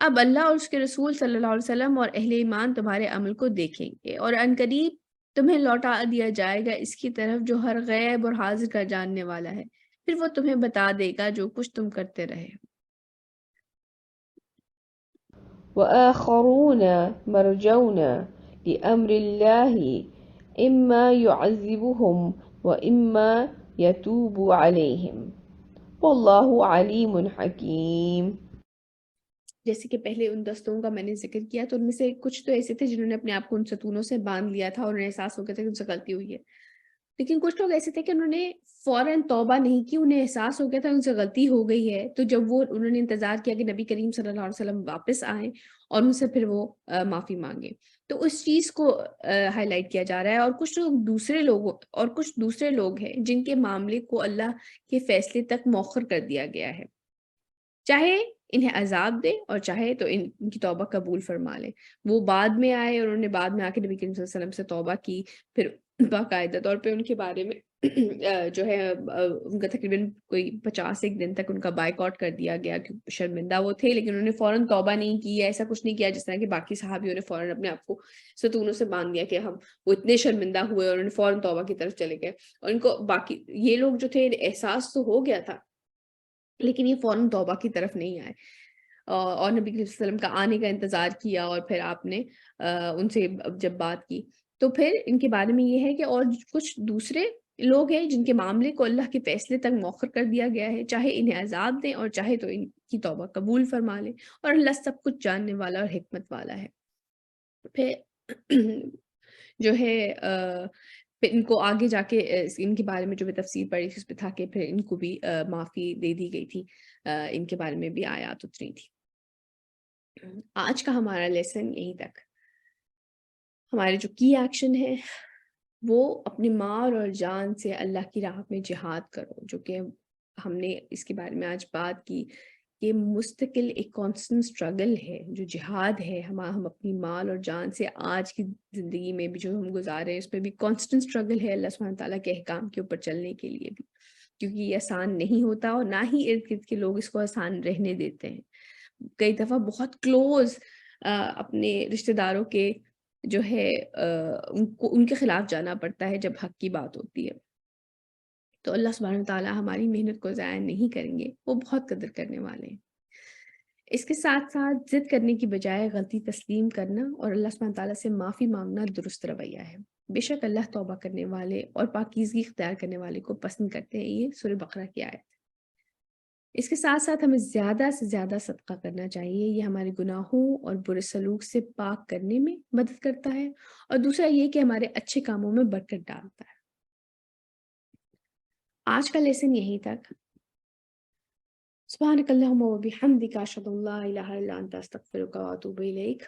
اب اللہ اور اس کے رسول صلی اللہ علیہ وسلم اور اہل ایمان تمہارے عمل کو دیکھیں گے، اور عنقریب تمہیں لوٹا دیا جائے گا اس کی طرف جو ہر غیب اور حاضر کا جاننے والا ہے، پھر وہ تمہیں بتا دے گا جو کچھ تم کرتے رہے. وآخرون مرجون لأمر الله إما يعذبهم وإما يتوب عليهم والله عليم حكيم. جیسے کہ پہلے ان دستوں کا میں نے ذکر کیا تو ان میں سے کچھ تو ایسے تھے جنہوں نے اپنے آپ کو ان ستونوں سے باندھ لیا تھا اور انہیں احساس ہو گیا تھا کہ ان سے غلطی ہوئی ہے، لیکن کچھ لوگ ایسے تھے کہ انہوں نے فوراً توبہ نہیں کی، انہیں احساس ہو گیا تھا ان سے غلطی ہو گئی ہے، تو جب وہ انہوں نے انتظار کیا کہ نبی کریم صلی اللہ علیہ وسلم واپس آئیں اور ان سے پھر وہ معافی مانگے، تو اس چیز کو ہائی لائٹ کیا جا رہا ہے. اور کچھ دوسرے لوگ ہیں جن کے معاملے کو اللہ کے فیصلے تک مؤخر کر دیا گیا ہے، چاہے انہیں عذاب دے اور چاہے تو ان کی توبہ قبول فرما لے. وہ بعد میں آئے اور انہوں نے بعد میں آ کے نبی کریم صلی اللہ علیہ وسلم سے توبہ کی، پھر باقاعدہ طور پہ ان کے بارے میں جو ہے ان کا تقریباً کوئی 51 دن تک ان کا بائیکاٹ کر دیا گیا، کیونکہ شرمندہ وہ تھے لیکن انہوں نے فوراً توبہ نہیں کی، ایسا کچھ نہیں کیا جس طرح کہ باقی صحابیوں نے فوراً اپنے آپ کو ستونوں سے باندھ دیا کہ وہ اتنے شرمندہ ہوئے اور انہوں نے فوراً توبہ کی طرف چلے گئے. اور ان کو باقی یہ لوگ جو تھے احساس تو ہو گیا تھا لیکن یہ فوراً توبہ کی طرف نہیں آئے، اور نبی صلی اللہ علیہ وسلم کا آنے کا انتظار کیا، اور پھر آپ نے ان سے جب بات کی تو پھر ان کے بارے میں یہ ہے کہ اور کچھ دوسرے لوگ ہیں جن کے معاملے کو اللہ کے فیصلے تک مؤخر کر دیا گیا ہے، چاہے انہیں عذاب دیں اور چاہے تو ان کی توبہ قبول فرما لیں، اور اللہ سب کچھ جاننے والا اور حکمت والا ہے. پھر جو ہے پھر ان کو آگے جا کے ان کے بارے میں جو بھی تفسیر پڑھی تھی اس پہ تھا کہ پھر ان کو بھی معافی دے دی گئی تھی، ان کے بارے میں بھی آیات اتری تھی. آج کا ہمارا لیسن یہیں تک. ہمارے جو کی ایکشن ہے وہ اپنی مال اور جان سے اللہ کی راہ میں جہاد کرو، جو کہ ہم نے اس کے بارے میں آج بات کی کہ مستقل ایک کانسٹنٹ اسٹرگل ہے جو جہاد ہے. ہم اپنی مال اور جان سے آج کی زندگی میں بھی جو ہم گزارے ہیں اس میں بھی کانسٹنٹ اسٹرگل ہے اللہ سبحانہ تعالیٰ کے احکام کے اوپر چلنے کے لیے بھی، کیونکہ یہ آسان نہیں ہوتا اور نہ ہی ارد گرد کے لوگ اس کو آسان رہنے دیتے ہیں. کئی دفعہ بہت کلوز اپنے رشتہ داروں کے جو ہے ان کے خلاف جانا پڑتا ہے جب حق کی بات ہوتی ہے. تو اللہ سبحانہ تعالیٰ ہماری محنت کو ضائع نہیں کریں گے، وہ بہت قدر کرنے والے ہیں. اس کے ساتھ ساتھ ضد کرنے کی بجائے غلطی تسلیم کرنا اور اللہ سبحانہ تعالیٰ سے معافی مانگنا درست رویہ ہے. بے شک اللہ توبہ کرنے والے اور پاکیزگی اختیار کرنے والے کو پسند کرتے ہیں. یہ سورہ بقرہ کی آیت. اس کے ساتھ ساتھ ہمیں زیادہ سے زیادہ صدقہ کرنا چاہیے، یہ ہمارے گناہوں اور برے سلوک سے پاک کرنے میں مدد کرتا ہے، اور دوسرا یہ کہ ہمارے اچھے کاموں میں برکت ڈالتا ہے. آج کا لیسن یہیں تک. سبحانک اللہم و بحمدک اشہد ان لا الہ الا انت استغفرک و اتوب الیک.